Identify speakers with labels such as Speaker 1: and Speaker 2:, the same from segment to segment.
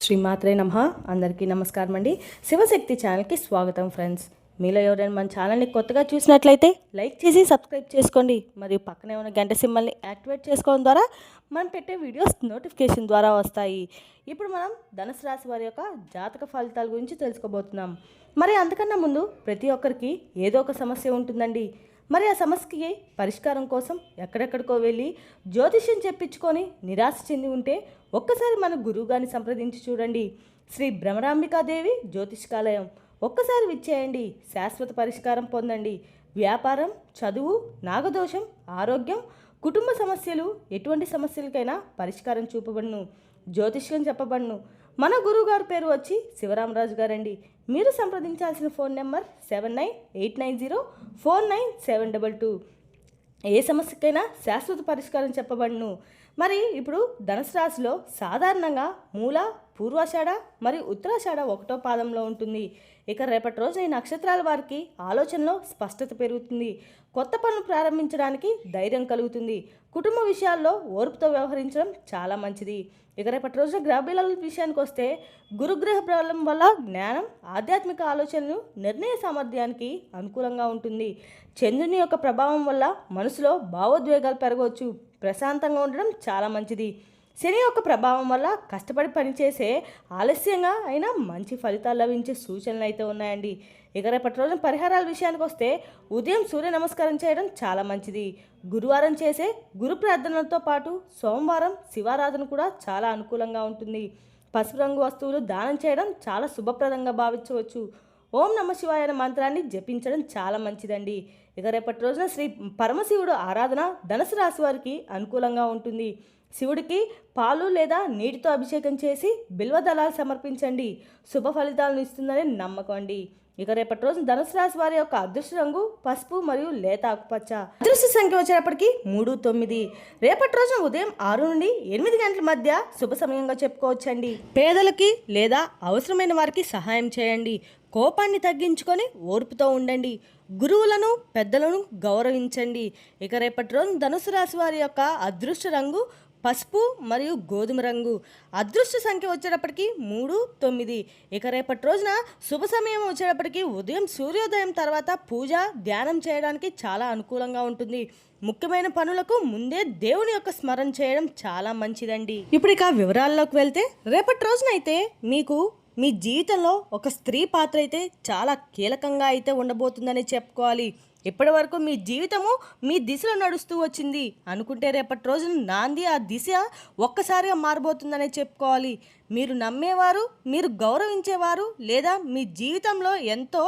Speaker 1: శ్రీమాత్రే నమః. అందరికీ నమస్కారం అండి. శివశక్తి ఛానల్కి స్వాగతం ఫ్రెండ్స్. మీలో ఎవరైనా మన ఛానల్ని కొత్తగా చూసినట్లయితే లైక్ చేసి సబ్స్క్రైబ్ చేసుకోండి. మరియు పక్కనే ఉన్న గంట సింబల్ని యాక్టివేట్ చేసుకోవడం ద్వారా మనం పెట్టే వీడియోస్ నోటిఫికేషన్ ద్వారా వస్తాయి. ఇప్పుడు మనం ధనుసు రాశి వారి యొక్క జాతక ఫలితాల గురించి తెలుసుకోబోతున్నాం. మరి అంతకన్నా ముందు ప్రతి ఒక్కరికి ఏదో ఒక సమస్య ఉంటుందండి. మరి ఆ సమస్యకి పరిష్కారం కోసం ఎక్కడెక్కడికో వెళ్ళి జ్యోతిష్యం చెప్పించుకొని నిరాశ చెంది ఉంటే ఒక్కసారి మన గురువుగారిని సంప్రదించి చూడండి. శ్రీ భ్రమరాంబికాదేవి జ్యోతిష్కాలయం ఒక్కసారి విచ్చేయండి. శాశ్వత పరిష్కారం పొందండి. వ్యాపారం, చదువు, నాగదోషం, ఆరోగ్యం, కుటుంబ సమస్యలు, ఎటువంటి సమస్యలకైనా పరిష్కారం చూపబడును, జ్యోతిష్యం చెప్పబడును. మన గురువుగారి పేరు వచ్చి శివరామరాజు గారండి. మీరు సంప్రదించాల్సిన ఫోన్ నెంబర్ 7989049722. ఏ సమస్యకైనా శాశ్వత పరిష్కారం చెప్పబడును. మరి ఇప్పుడు ధనుసు రాశిలో సాధారణంగా మూల, పూర్వాషాఢ మరియు ఉత్తరాషాఢ 1వ పాదంలో ఉంటుంది. ఇక రేపటి రోజున ఈ నక్షత్రాల వారికి ఆలోచనలో స్పష్టత పెరుగుతుంది. కొత్త పనులు ప్రారంభించడానికి ధైర్యం కలుగుతుంది. కుటుంబ విషయాల్లో ఓర్పుతో వ్యవహరించడం చాలా మంచిది. ఇక రేపటి రోజున గ్రహబలాల విషయానికి వస్తే గురుగ్రహ బలం వల్ల జ్ఞానం, ఆధ్యాత్మిక ఆలోచనలు, నిర్ణయ సామర్థ్యానికి అనుకూలంగా ఉంటుంది. చంద్రుని యొక్క ప్రభావం వల్ల మనసులో భావోద్వేగాలు పెరగవచ్చు. ప్రశాంతంగా ఉండడం చాలా మంచిది. శని యొక్క ప్రభావం వల్ల కష్టపడి పనిచేసే ఆలస్యంగా అయినా మంచి ఫలితాలు లభించే సూచనలు అయితే ఉన్నాయండి. ఇక రేపటి రోజున పరిహారాల విషయానికి వస్తే ఉదయం సూర్య నమస్కారం చేయడం చాలా మంచిది. గురువారం చేసే గురు ప్రార్థనలతో పాటు సోమవారం శివారాధన కూడా చాలా అనుకూలంగా ఉంటుంది. పసుపు రంగు వస్తువులు దానం చేయడం చాలా శుభప్రదంగా భావించవచ్చు. ఓం నమ శివాయ అనే మంత్రాన్ని జపించడం చాలా మంచిదండి. ఇక రేపటి రోజున శ్రీ పరమశివుడు ఆరాధన ధనుసు రాశి వారికి అనుకూలంగా ఉంటుంది. శివుడికి పాలు లేదా నీటితో అభిషేకం చేసి బిల్వదళాలు సమర్పించండి. శుభ ఫలితాలను ఇస్తుందని నమ్మకం అండి. ఇక రేపటి రోజు ధనుసు రాశి వారి యొక్క అదృష్ట రంగు పసుపు మరియు లేత ఆకుపచ్చ. అదృష్ట సంఖ్య వచ్చేటప్పటికి 3, 9. రేపటి రోజున ఉదయం 6 నుండి 8 గంటల మధ్య శుభ సమయంగా చెప్పుకోవచ్చండి. పేదలకి లేదా అవసరమైన వారికి సహాయం చేయండి. కోపాన్ని తగ్గించుకొని ఓర్పుతో ఉండండి. గురువులను, పెద్దలను గౌరవించండి. ఇక రేపటి రోజు ధనుసు రాశి వారి యొక్క అదృష్ట రంగు పసుపు మరియు గోధుమ రంగు. అదృష్ట సంఖ్య వచ్చేటప్పటికి 3, 9. ఇక రేపటి రోజున శుభ సమయం వచ్చేటప్పటికి ఉదయం సూర్యోదయం తర్వాత పూజ, ధ్యానం చేయడానికి చాలా అనుకూలంగా ఉంటుంది. ముఖ్యమైన పనులకు ముందే దేవుని యొక్క స్మరణ చేయడం చాలా మంచిదండి. ఇప్పుడు ఇక వివరాల్లోకి వెళ్తే రేపటి రోజున అయితే మీకు మీ జీవితంలో ఒక స్త్రీ పాత్ర అయితే చాలా కీలకంగా అయితే ఉండబోతుందని చెప్పుకోవాలి. ఇప్పటి వరకు మీ జీవితము మీ దిశలో నడుస్తూ వచ్చింది అనుకుంటే రేపటి రోజున నాంది ఆ దిశ ఒక్కసారిగా మారబోతుందనే చెప్పుకోవాలి. మీరు నమ్మేవారు, మీరు గౌరవించేవారు లేదా మీ జీవితంలో ఎంతో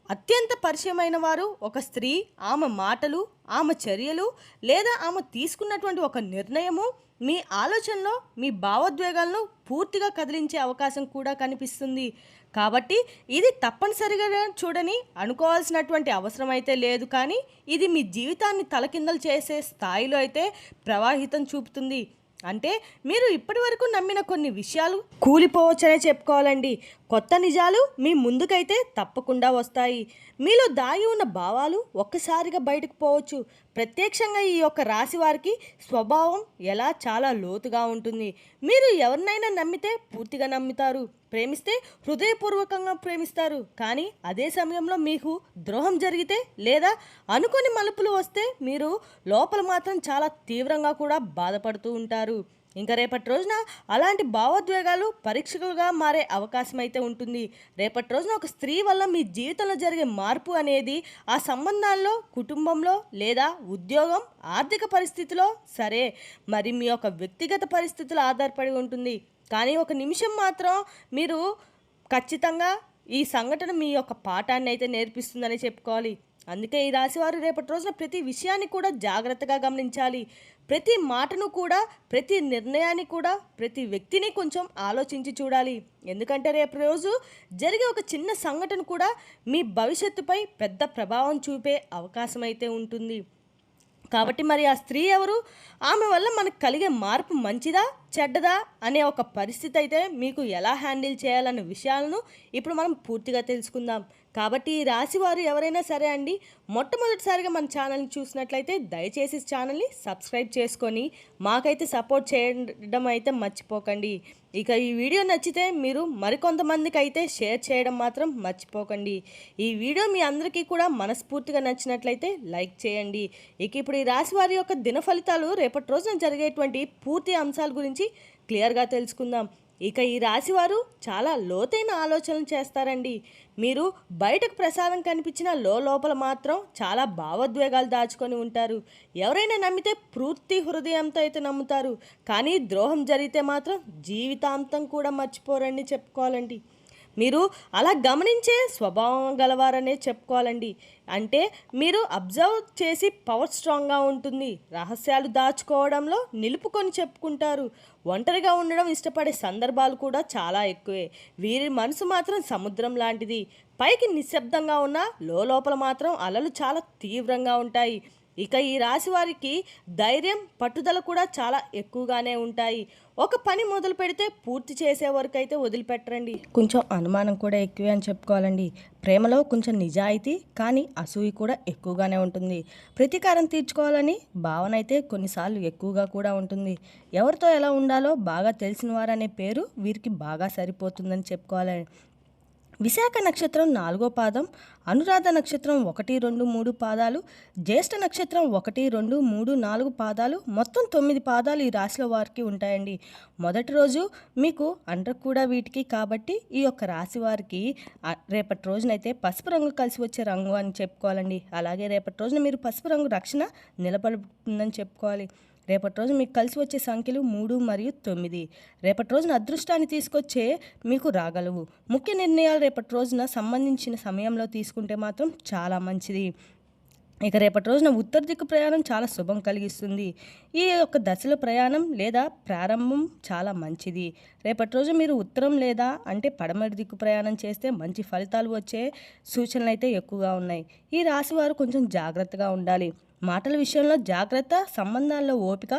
Speaker 1: అత్యంత పరిచయమైన వారు ఒక స్త్రీ, ఆమె మాటలు, ఆమె చర్యలు లేదా ఆమె తీసుకున్నటువంటి ఒక నిర్ణయము మీ ఆలోచనలో మీ భావోద్వేగాలను పూర్తిగా కదిలించే అవకాశం కూడా కనిపిస్తుంది. కాబట్టి ఇది తప్పనిసరిగా చూడని అనుకోవాల్సినటువంటి అవసరం అయితే లేదు, కానీ ఇది మీ జీవితాన్ని తలకిందలు చేసే స్థాయిలో అయితే ప్రవాహితం చూపుతుంది. అంటే మీరు ఇప్పటి వరకు నమ్మిన కొన్ని విషయాలు కూలిపోవచ్చనే చెప్పుకోవాలండి. కొత్త నిజాలు మీ ముందుకైతే తప్పకుండా వస్తాయి. మీలో దాగి ఉన్న భావాలు ఒక్కసారిగా బయటకు పోవచ్చు. ప్రత్యక్షంగా ఈ యొక్క రాశి వారికి స్వభావం ఎలా చాలా లోతుగా ఉంటుంది. మీరు ఎవరినైనా నమ్మితే పూర్తిగా నమ్ముతారు, ప్రేమిస్తే హృదయపూర్వకంగా ప్రేమిస్తారు. కానీ అదే సమయంలో మీకు ద్రోహం జరిగితే లేదా అనుకోని మలుపులు వస్తే మీరు లోపల మాత్రం చాలా తీవ్రంగా కూడా బాధపడుతూ ఉంటారు. ఇంకా రేపటి రోజున అలాంటి భావోద్వేగాలు పరీక్షలుగా మారే అవకాశం అయితే ఉంటుంది. రేపటి రోజున ఒక స్త్రీ వల్ల మీ జీవితంలో జరిగే మార్పు అనేది ఆ సంబంధాల్లో, కుటుంబంలో లేదా ఉద్యోగం, ఆర్థిక పరిస్థితిలో సరే, మరి మీ యొక్క వ్యక్తిగత పరిస్థితులు ఆధారపడి ఉంటుంది. కానీ ఒక నిమిషం మాత్రం మీరు ఖచ్చితంగా ఈ సంఘటన మీ యొక్క పాఠాన్ని అయితే నేర్పిస్తుందని చెప్పుకోవాలి. అందుకే ఈ రాశివారు రేపటి రోజున ప్రతి విషయాన్ని కూడా జాగ్రత్తగా గమనించాలి. ప్రతి మాటను కూడా, ప్రతి నిర్ణయాన్ని కూడా, ప్రతి వ్యక్తిని కొంచెం ఆలోచించి చూడాలి. ఎందుకంటే రేపు రోజు జరిగే ఒక చిన్న సంఘటన కూడా మీ భవిష్యత్తుపై పెద్ద ప్రభావం చూపే అవకాశం అయితే ఉంటుంది. కాబట్టి మరి ఆ స్త్రీ ఎవరు, ఆమె వల్ల మనకు కలిగే మార్పు మంచిదా చెడ్డదా అనే ఒక పరిస్థితి అయితే మీకు ఎలా హ్యాండిల్ చేయాలనే విషయాలను ఇప్పుడు మనం పూర్తిగా తెలుసుకుందాం. కాబట్టి ఈ రాశి వారు ఎవరైనా సరే అండి, మొట్టమొదటిసారిగా మన ఛానల్ని చూసినట్లయితే దయచేసి ఛానల్ని సబ్స్క్రైబ్ చేసుకొని మాకైతే సపోర్ట్ చేయడం అయితే మర్చిపోకండి. ఇక ఈ వీడియో నచ్చితే మీరు మరికొంతమందికి అయితే షేర్ చేయడం మాత్రం మర్చిపోకండి. ఈ వీడియో మీ అందరికీ కూడా మనస్ఫూర్తిగా నచ్చినట్లయితే లైక్ చేయండి. ఇక ఇప్పుడు ఈ రాశి వారి యొక్క దిన ఫలితాలు రేపటి రోజున జరిగేటువంటి పూర్తి అంశాల గురించి క్లియర్గా తెలుసుకుందాం. ఇక ఈ రాశివారు చాలా లోతైన ఆలోచనలు చేస్తారండి. మీరు బయటకు ప్రసాదం కనిపించిన లోపల మాత్రం చాలా భావోద్వేగాలు దాచుకొని ఉంటారు. ఎవరైనా నమ్మితే పూర్తి హృదయంతో అయితే నమ్ముతారు, కానీ ద్రోహం జరిగితే మాత్రం జీవితాంతం కూడా మర్చిపోరని చెప్పుకోవాలండి. మీరు అలా గమనించే స్వభావం గలవారనే చెప్పుకోవాలండి. అంటే మీరు అబ్జర్వ్ చేసి పవర్ స్ట్రాంగ్గా ఉంటుంది. రహస్యాలు దాచుకోవడంలో నిలుపుకొని చెప్పుకుంటారు. ఒంటరిగా ఉండడం ఇష్టపడే సందర్భాలు కూడా చాలా ఎక్కువే. వీరి మనసు మాత్రం సముద్రం లాంటిది. పైకి నిశ్శబ్దంగా ఉన్న లోపల మాత్రం అలలు చాలా తీవ్రంగా ఉంటాయి. ఇక ఈ రాశి వారికి ధైర్యం, పట్టుదల కూడా చాలా ఎక్కువగానే ఉంటాయి. ఒక పని మొదలు పెడితే పూర్తి చేసే వరకు అయితే వదిలిపెట్టరండి. కొంచెం అనుమానం కూడా ఎక్కువే అని చెప్పుకోవాలండి. ప్రేమలో కొంచెం నిజాయితీ, కానీ అసూయ కూడా ఎక్కువగానే ఉంటుంది. ప్రతీకారం తీర్చుకోవాలని భావన అయితే కొన్నిసార్లు ఎక్కువగా కూడా ఉంటుంది. ఎవరితో ఎలా ఉండాలో బాగా తెలిసిన వారనే పేరు వీరికి బాగా సరిపోతుందని చెప్పుకోవాలి. విశాఖ నక్షత్రం 4వ పాదం, అనురాధ నక్షత్రం 1, 2, 3 పాదాలు, జ్యేష్ఠ నక్షత్రం 1, 2, 3, 4 పాదాలు, మొత్తం 9 పాదాలు ఈ రాశిలో వారికి ఉంటాయండి. మొదటి రోజు మీకు అండర్ కూడా వీటికి, కాబట్టి ఈ యొక్క రాశి వారికి రేపటి రోజునైతే పసుపు రంగు కలిసి వచ్చే రంగు అని చెప్పుకోవాలండి. అలాగే రేపటి రోజున మీరు పసుపు రంగు రక్షణ నిలబడుతుందని చెప్పుకోవాలి. రేపటి రోజు మీకు కలిసి వచ్చే సంఖ్యలు 3 మరియు 9. రేపటి రోజున అదృష్టాన్ని తీసుకొచ్చే మీకు రాగలవు. ముఖ్య నిర్ణయాలు రేపటి రోజున సంబంధించిన సమయంలో తీసుకుంటే మాత్రం చాలా మంచిది. ఇక రేపటి రోజున ఉత్తర దిక్కు ప్రయాణం చాలా శుభం కలిగిస్తుంది. ఈ యొక్క దశలో ప్రయాణం లేదా ప్రారంభం చాలా మంచిది. రేపటి రోజు మీరు ఉత్తరం లేదా అంటే పడమటి దిక్కు ప్రయాణం చేస్తే మంచి ఫలితాలు వచ్చే సూచనలు అయితే ఎక్కువగా ఉన్నాయి. ఈ రాశి వారు కొంచెం జాగ్రత్తగా ఉండాలి. మాటల విషయంలో జాగ్రత్త, సంబంధాల్లో ఓపిక,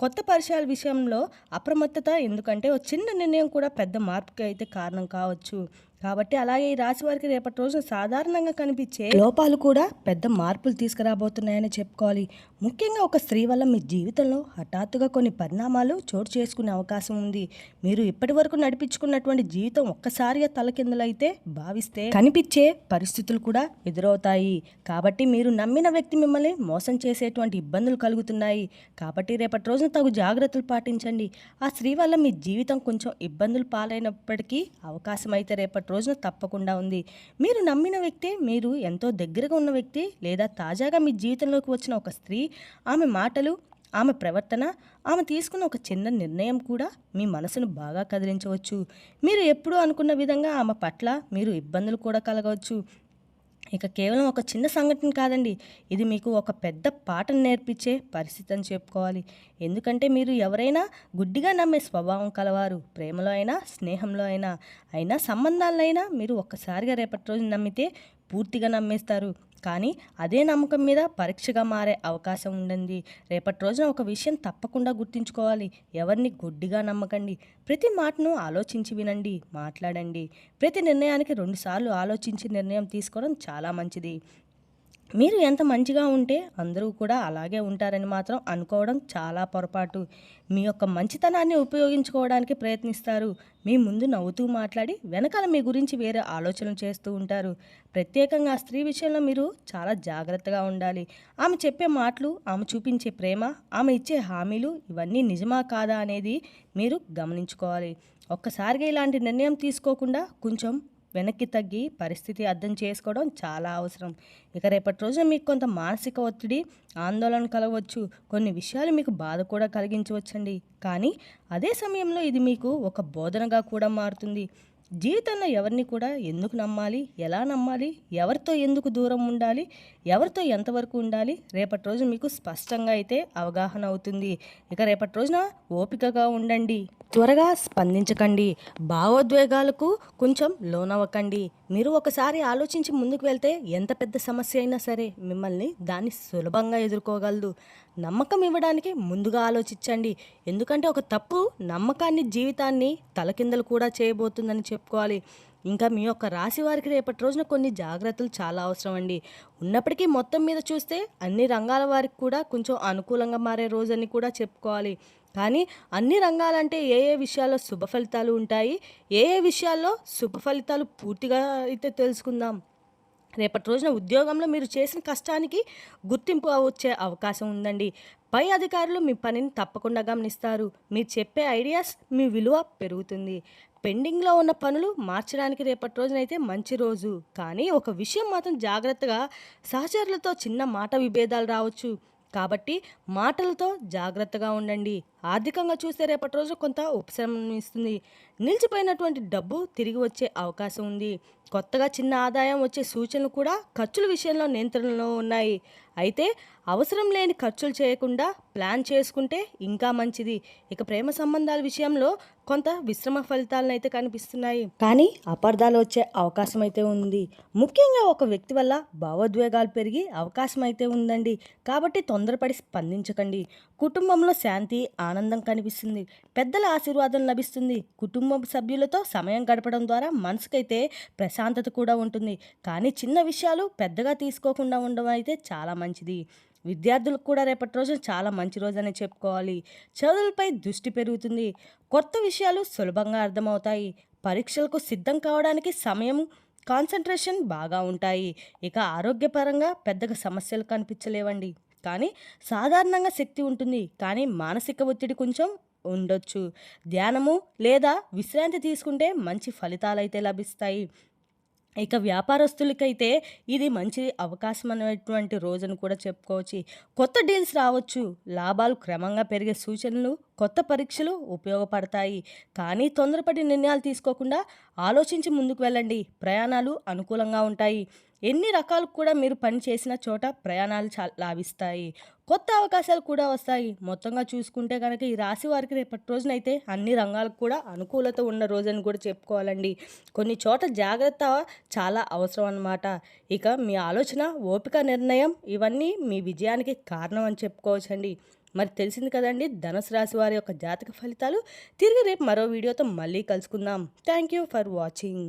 Speaker 1: కొత్త పరిచయాల విషయంలో అప్రమత్తత. ఎందుకంటే ఒక చిన్న నిర్ణయం కూడా పెద్ద మార్పుకి అయితే కారణం కావచ్చు. కాబట్టి అలాగే ఈ రాశి వారికి రేపటి రోజున సాధారణంగా కనిపించే లోపాలు కూడా పెద్ద మార్పులు తీసుకురాబోతున్నాయని చెప్పుకోవాలి. ముఖ్యంగా ఒక స్త్రీ వల్ల మీ జీవితంలో హఠాత్తుగా కొన్ని పరిణామాలు చోటు చేసుకునే అవకాశం ఉంది. మీరు ఇప్పటి వరకు నడిపించుకున్నటువంటి జీవితం ఒక్కసారిగా తలకిందులైతే భావిస్తే కనిపించే పరిస్థితులు కూడా ఎదురవుతాయి. కాబట్టి మీరు నమ్మిన వ్యక్తి మిమ్మల్ని మోసం చేసేటువంటి ఇబ్బందులు కలుగుతున్నాయి. కాబట్టి రేపటి రోజున తగు జాగ్రత్తలు పాటించండి. ఆ స్త్రీ వల్ల మీ జీవితం కొంచెం ఇబ్బందులు పాలైనప్పటికీ అవకాశం అయితే రేపటి రోజున తప్పకుండా ఉంది. మీరు నమ్మిన వ్యక్తి, మీరు ఎంతో దగ్గరగా ఉన్న వ్యక్తి, లేదా తాజాగా మీ జీవితంలోకి వచ్చిన ఒక స్త్రీ, ఆమె మాటలు, ఆమె ప్రవర్తన, ఆమె తీసుకున్న ఒక చిన్న నిర్ణయం కూడా మీ మనసును బాగా కదిలించవచ్చు. మీరు ఎప్పుడూ అనుకున్న విధంగా ఆమె పట్ల మీరు ఇబ్బందులు కూడా కలగవచ్చు. ఇక కేవలం ఒక చిన్న సంఘటన కాదండి, ఇది మీకు ఒక పెద్ద పాఠం నేర్పించే పరిస్థితి అని చెప్పుకోవాలి. ఎందుకంటే మీరు ఎవరైనా గుడ్డిగా నమ్మే స్వభావం కలవారు. ప్రేమలో అయినా, స్నేహంలో అయినా సంబంధాల్లో అయినా మీరు ఒక్కసారిగా రేపటి రోజు నమ్మితే పూర్తిగా నమ్మేస్తారు. కానీ అదే నమ్మకం మీద పరీక్షగా మారే అవకాశం ఉండండి. రేపటి రోజున ఒక విషయం తప్పకుండా గుర్తుంచుకోవాలి. ఎవరిని గుడ్డిగా నమ్మకండి. ప్రతి మాటను ఆలోచించి వినండి, మాట్లాడండి. ప్రతి నిర్ణయానికి 2 సార్లు ఆలోచించి నిర్ణయం తీసుకోవడం చాలా మంచిది. మీరు ఎంత మంచిగా ఉంటే అందరూ కూడా అలాగే ఉంటారని మాత్రం అనుకోవడం చాలా పొరపాటు. మీ యొక్క మంచితనాన్ని ఉపయోగించుకోవడానికి ప్రయత్నిస్తారు. మీ ముందు నవ్వుతూ మాట్లాడి వెనకాల మీ గురించి వేరే ఆలోచనలు చేస్తూ ఉంటారు. ప్రత్యేకంగా ఆ స్త్రీ విషయంలో మీరు చాలా జాగ్రత్తగా ఉండాలి. ఆమె చెప్పే మాటలు, ఆమె చూపించే ప్రేమ, ఆమె ఇచ్చే హామీలు ఇవన్నీ నిజమా కాదా అనేది మీరు గమనించుకోవాలి. ఒక్కసారిగా ఇలాంటి నిర్ణయం తీసుకోకుండా కొంచెం వెనక్కి తగ్గి పరిస్థితి అర్థం చేసుకోవడం చాలా అవసరం. ఇక రేపటి రోజున మీకు కొంత మానసిక ఒత్తిడి, ఆందోళన కలగవచ్చు. కొన్ని విషయాలు మీకు బాధ కూడా కలిగించవచ్చండి. కానీ అదే సమయంలో ఇది మీకు ఒక బోధనగా కూడా మారుతుంది. జీవితంలో ఎవరిని కూడా ఎందుకు నమ్మాలి, ఎలా నమ్మాలి, ఎవరితో ఎందుకు దూరం ఉండాలి, ఎవరితో ఎంతవరకు ఉండాలి, రేపటి రోజు మీకు స్పష్టంగా అయితే అవగాహన అవుతుంది. ఇక రేపటి రోజున ఓపికగా ఉండండి. త్వరగా స్పందించకండి. భావోద్వేగాలకు కొంచెం లోనవ్వకండి. మీరు ఒకసారి ఆలోచించి ముందుకు వెళ్తే ఎంత పెద్ద సమస్య అయినా సరే మిమ్మల్ని దాన్ని సులభంగా ఎదుర్కోగలదు. నమ్మకం ఇవ్వడానికి ముందుగా ఆలోచించండి. ఎందుకంటే ఒక తప్పు నమ్మకాన్ని, జీవితాన్ని తలకిందలు కూడా చేయబోతుందని చెప్పుకోవాలి. ఇంకా మీ యొక్క రాశి వారికి రేపటి రోజున కొన్ని జాగ్రత్తలు చాలా అవసరం అండి. ఉన్నప్పటికీ మొత్తం మీద చూస్తే అన్ని రంగాల వారికి కూడా కొంచెం అనుకూలంగా మారే రోజని కూడా చెప్పుకోవాలి. కానీ అన్ని రంగాలంటే ఏ ఏ విషయాల్లో శుభ ఫలితాలు ఉంటాయి, ఏ ఏ విషయాల్లో శుభ ఫలితాలు పూర్తిగా అయితే తెలుసుకుందాం. రేపటి రోజున ఉద్యోగంలో మీరు చేసిన కష్టానికి గుర్తింపు వచ్చే అవకాశం ఉందండి. పై అధికారులు మీ పనిని తప్పకుండా గమనిస్తారు. మీరు చెప్పే ఐడియాస్ మీ విలువ పెరుగుతుంది. పెండింగ్లో ఉన్న పనులు మార్చడానికి రేపటి రోజునైతే మంచి రోజు. కానీ ఒక విషయం మాత్రం జాగ్రత్తగా, సహచరులతో చిన్న మాట విభేదాలు రావచ్చు. కాబట్టి మాటలతో జాగ్రత్తగా ఉండండి. ఆర్థికంగా చూస్తే రేపటి రోజు కొంత ఉపశమనం ఇస్తుంది. నిలిచిపోయినటువంటి డబ్బు తిరిగి వచ్చే అవకాశం ఉంది. కొత్తగా చిన్న ఆదాయం వచ్చే సూచనలు కూడా ఖర్చుల విషయంలో నియంత్రణలో ఉన్నాయి. అయితే అవసరం లేని ఖర్చులు చేయకుండా ప్లాన్ చేసుకుంటే ఇంకా మంచిది. ఇక ప్రేమ సంబంధాల విషయంలో కొంత విశ్రమ ఫలితాలను అయితే కనిపిస్తున్నాయి. కానీ అపార్థాలు వచ్చే అవకాశం అయితే ఉంది. ముఖ్యంగా ఒక వ్యక్తి వల్ల భావోద్వేగాలు పెరిగి అవకాశం అయితే ఉందండి. కాబట్టి తొందరపడి స్పందించకండి. కుటుంబంలో శాంతి, ఆనందం కనిపిస్తుంది. పెద్దల ఆశీర్వాదం లభిస్తుంది. కుటుంబ సభ్యులతో సమయం గడపడం ద్వారా మనసుకైతే ప్రశాంతత కూడా ఉంటుంది. కానీ చిన్న విషయాలు పెద్దగా తీసుకోకుండా ఉండడం అయితే చాలా మంచిది. విద్యార్థులకు కూడా రేపటి రోజు చాలా మంచి రోజనే చెప్పుకోవాలి. చదువులపై దృష్టి పెరుగుతుంది. కొత్త విషయాలు సులభంగా అర్థమవుతాయి. పరీక్షలకు సిద్ధం కావడానికి సమయం, కాన్సన్ట్రేషన్ బాగా ఉంటాయి. ఇక ఆరోగ్యపరంగా పెద్దగా సమస్యలు కనిపించలేవండి. కానీ సాధారణంగా శక్తి ఉంటుంది. కానీ మానసిక ఒత్తిడి కొంచెం ఉండొచ్చు. ధ్యానము లేదా విశ్రాంతి తీసుకుంటే మంచి ఫలితాలు అయితే లభిస్తాయి. ఇక వ్యాపారస్తులకైతే ఇది మంచి అవకాశం అనేటువంటి రోజును కూడా చెప్పుకోవచ్చు. కొత్త డీల్స్ రావచ్చు. లాభాలు క్రమంగా పెరిగే సూచనలు, కొత్త పరీక్షలు ఉపయోగపడతాయి. కానీ తొందరపడి నిర్ణయాలు తీసుకోకుండా ఆలోచించి ముందుకు వెళ్ళండి. ప్రయాణాలు అనుకూలంగా ఉంటాయి. ఎన్ని రకాలు కూడా మీరు పని చేసిన చోట ప్రయాణాలు లాభిస్తాయి. కొత్త అవకాశాలు కూడా వస్తాయి. మొత్తంగా చూసుకుంటే కనుక ఈ రాశి వారికి రేపటి రోజునైతే అన్ని రంగాలకు కూడా అనుకూలత ఉన్న రోజని కూడా చెప్పుకోవాలండి. కొన్ని చోట జాగ్రత్త చాలా అవసరం అన్నమాట. ఇక మీ ఆలోచన, ఓపిక, నిర్ణయం ఇవన్నీ మీ విజయానికి కారణం అని చెప్పుకోవచ్చండి. మరి తెలిసింది కదండి ధనుసు రాశి వారి యొక్క జాతక ఫలితాలు. తిరిగి రేపు మరో వీడియోతో మళ్ళీ కలుసుకుందాం. Thank you for watching.